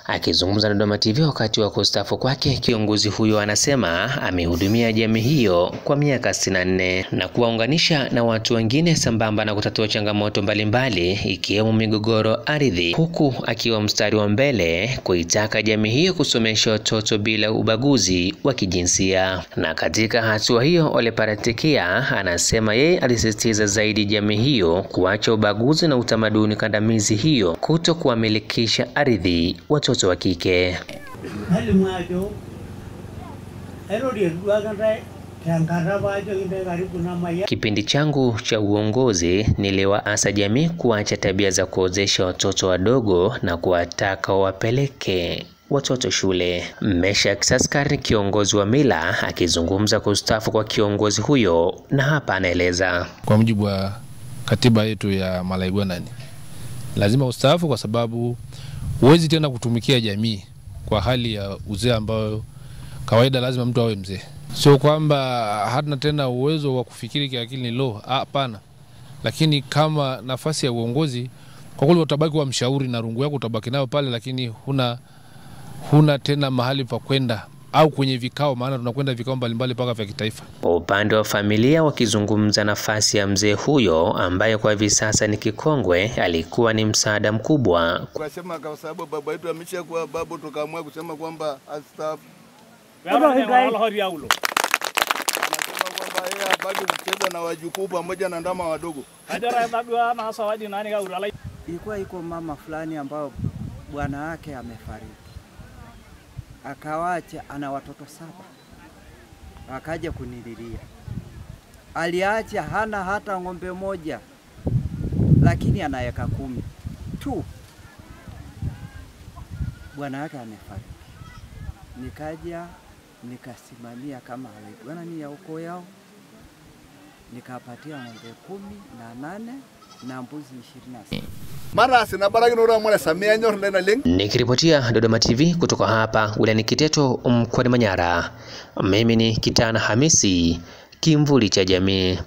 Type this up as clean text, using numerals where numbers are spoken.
Akizungumza na Dodoma TV wakati wa kustaafu kwake, kiongozi huyo anasema amehudumia jamii hiyo kwa miaka 64 na kuwaunganisha na watu wengine sambamba na kutatua changamoto mbalimbali ikiwemo migogoro ardhi, huku akiwa mstari wa mbele kuitaka jamii hiyo kusomesha watoto bila ubaguzi wa kijinsia. Na katika hatua hiyo, Ole Paratikia anasema yeye alisisitiza zaidi jamii hiyo kuacha ubaguzi na utamaduni kandamizi hiyo kuto kuwamilikisha ardhi watoto wa kike. Kipindi changu cha uongozi niliwaasa jamii kuacha tabia za kuozesha watoto wadogo na kuwataka wapeleke watoto shule. Meshak Saskar, kiongozi wa mila, akizungumza kustaafu kwa kiongozi huyo, na hapa anaeleza. Kwa mujibu wa katiba yetu ya Malaigwanani, lazima ustaafu kwa sababu huwezi tena kutumikia jamii kwa hali ya uzee ambayo kawaida lazima mtu awe mzee. Sio kwamba hana tena uwezo wa kufikiri kiakili ni lo, hapana. Lakini kama nafasi ya uongozi, kwa kweli utabaki kuwa mshauri na rungu yako utabaki nayo pale, lakini huna tena mahali pa kwenda au kwenye vikao, maana tunakwenda vikao mbalimbali paka vya kitaifa. Upande wa familia wakizungumza nafasi ya mzee huyo ambaye kwa hivi sasa ni kikongwe, alikuwa ni msaada mkubwa. Tunasema kwa sababu baba yetu ameshakuwa babu, tukaamua kusema kwamba astaafu. Anasema kwamba yeye abaki kucheza na wajukuu pamoja na ndama wadogo. Ilikuwa iko mama fulani ambao bwana wake amefariki, akawacha ana watoto 7, akaja kunililia. Aliacha hana hata ng'ombe moja, lakini ana eka 10 tu. Bwana wake amefariki, nikaja nikasimamia kama bwana ni ya ukoo yao, nikapatia ng'ombe 18 na mbuzi 26. Mara sina baraka nora mwana samia nyor ndena link. Nikiripotia Dodoma TV kutoka hapa wilayani Kiteto mkoani Manyara, mimi ni Kitana Hamisi, kimvuli cha jamii.